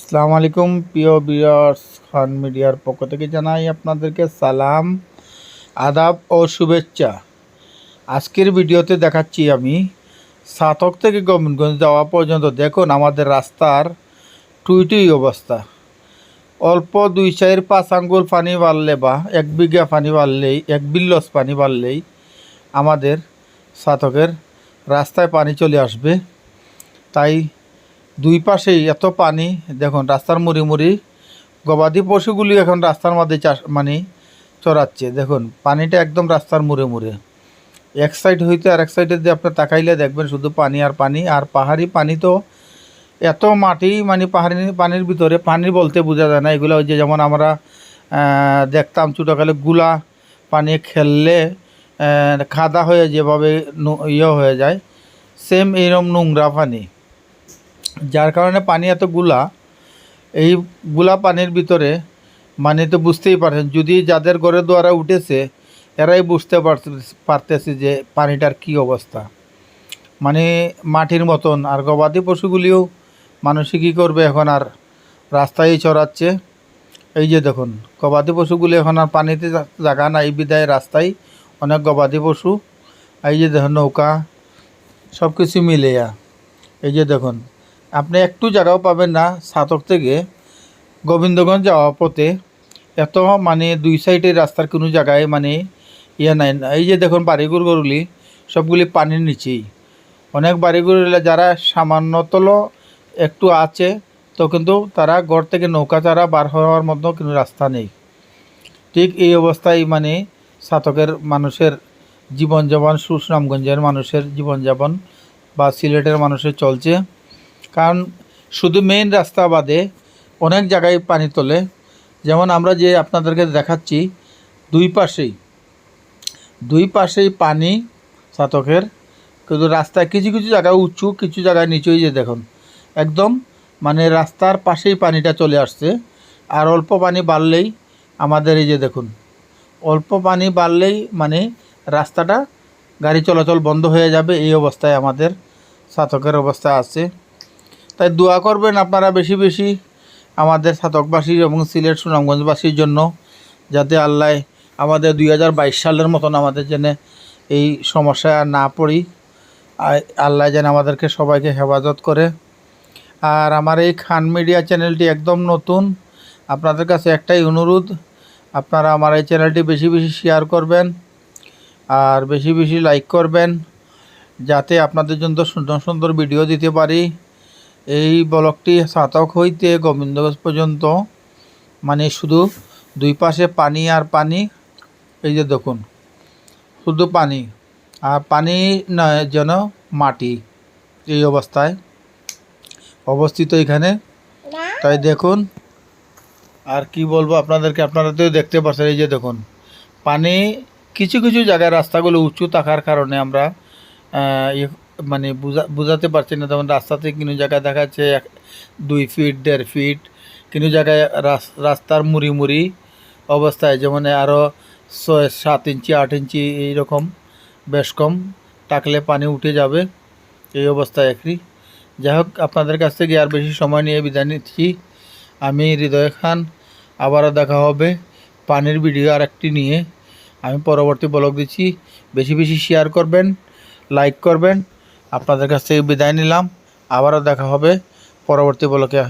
আসসালামু আলাইকুম প্রিয় ভিউয়ার্স, খান মিডিয়ার পক্ষ থেকে জানাই আপনাদেরকে সালাম, আদাব ও শুভেচ্ছা। আজকের ভিডিওতে দেখাচ্ছি আমি সাতক থেকে গোবিন্দগঞ্জ যাওয়া পর্যন্ত দেখুন আমাদের রাস্তার টুইটুই অবস্থা। অল্প 2-4-5 আঙ্গুল পানি বাড়লে বা 1 বিঘা পানি বাড়লেই 1 বিল্লস পানি বাড়লেই আমাদের সাতকের রাস্তায় পানি চলে আসবে। তাই দুই পাশেই এত পানি, দেখুন রাস্তার মুড়ি মুড়ি গবাদি পশুগুলি এখন রাস্তার মধ্যে চড়াচ্ছে। দেখুন পানিটা একদম রাস্তার মুড়ে মুড়ে, এক সাইড হইতে আর এক সাইডে দিয়ে আপনার তাকাইলে দেখবেন শুধু পানি আর পানি। আর পাহাড়ি পানি তো এত মাটি, পাহাড়ি পানির ভিতরে পানি বলতে বোঝা যায় না। এগুলো ওই যে যেমন আমরা দেখতাম ছোটোকালে গুলা পানি খেললে খাদা হয়ে যেভাবে হয়ে যায়, সেম এইরকম নোংরা পানি। যার কারণে পানি এত এই গুলা পানির ভিতরে তো বুঝতেই পারছেন, যদি যাদের ঘরে দ্বারা উঠেছে এরাই বুঝতে পারতেছে যে পানিটার কি অবস্থা, মাটির মতন। আর গবাদি পশুগুলিও মানুষই কী করবে, এখন আর রাস্তায় চড়াচ্ছে। এই যে দেখুন গবাদি পশুগুলি এখন আর পানিতে জায়গা নাই, বিদায় রাস্তায় অনেক গবাদি পশু। এই যে দেখুন নৌকা সব কিছু মিলে এই যে দেখুন আপনি একটু জায়গাও পাবেন না সাতক থেকে গোবিন্দগঞ্জ যাওয়া পথে। এত দুই সাইডের রাস্তার কোনো জায়গায় ইয়ে নাই। এই যে দেখুন বাড়িঘরগুলি সবগুলি পানির নিচেই। অনেক বাড়িঘর যারা সামান্যতল একটু আছে তো কিন্তু তারা ঘর থেকে নৌকা ছাড়া বার হওয়ার মতো কোনো রাস্তা নেই। ঠিক এই অবস্থায় সাতকের মানুষের জীবনযাপন, সুনামগঞ্জের মানুষের জীবনযাপন বা সিলেটের মানুষের চলছে। কারণ শুধু মেইন রাস্তা বাদে অনেক জায়গায় পানি তোলে। যেমন আমরা যে আপনাদেরকে দেখাচ্ছি দুই পাশেই পানি সাতকের, কিন্তু রাস্তায় কিছু কিছু জায়গায় উঁচু, কিছু জায়গায় নিচু। যে দেখুন একদম রাস্তার পাশেই পানিটা চলে আসছে। আর অল্প পানি বাড়লেই আমাদের এই যে দেখুন অল্প পানি বাড়লেই রাস্তাটা গাড়ি চলাচল বন্ধ হয়ে যাবে। এই অবস্থায় আমাদের সাতকের অবস্থা আছে। তাই দোয়া করবেন আপনারা বেশি বেশি আমাদের সাতকবাসী এবং সিলেট সুনামগঞ্জবাসীর জন্য, যাতে আল্লাহ আমাদের 2022 সালের মতন আমাদের যেন এই সমস্যায় আর না পড়ি। আল্লাহ যেন আমাদেরকে সবাইকে হেফাজত করে। আর আমার এই খান মিডিয়া চ্যানেলটি একদম নতুন, আপনাদের কাছে একটাই অনুরোধ, আপনারা আমার এই চ্যানেলটি বেশি বেশি শেয়ার করবেন আর বেশি বেশি লাইক করবেন, যাতে আপনাদের জন্য সুন্দর সুন্দর ভিডিও দিতে পারি। এই ব্লকটি সাতক হইতে গোবিন্দগঞ্জ পর্যন্ত শুধু দুই পাশে পানি আর পানি। এই যে দেখুন শুধু পানি আর পানি নয়, যেন মাটি। এই অবস্থায় অবস্থিত এখানে। তাই দেখুন আর কি বলবো আপনাদেরকে, আপনারা তো দেখতে পাচ্ছেন। এই যে দেখুন পানি কিছু কিছু জায়গায় রাস্তাগুলো উঁচু থাকার কারণে আমরা বুঝাতে পারছি না। যেমন রাস্তাতে কোনো জায়গায় দেখা যাচ্ছে 2 ফিট 1.5 ফিট, কোনো জায়গায় রাস্তার মুড়ি মুড়ি অবস্থায়, যেমন আরও 6-7 ইঞ্চি 8 ইঞ্চি এইরকম বেশ কম থাকলে পানি উঠে যাবে। এই অবস্থায় একই। যাই হোক, আপনাদের কাছ থেকে আর বেশি সময় নিয়ে বিদায় নিচ্ছি। আমি হৃদয় খান। আবারও দেখা হবে পানির ভিডিও আর একটি নিয়ে। আমি পরবর্তী ব্লগ দিচ্ছি, বেশি বেশি শেয়ার করবেন, লাইক করবেন। আপনাদের কাছ থেকে বিদায় নিলাম। আবারও দেখা হবে পরবর্তী ব্লগে।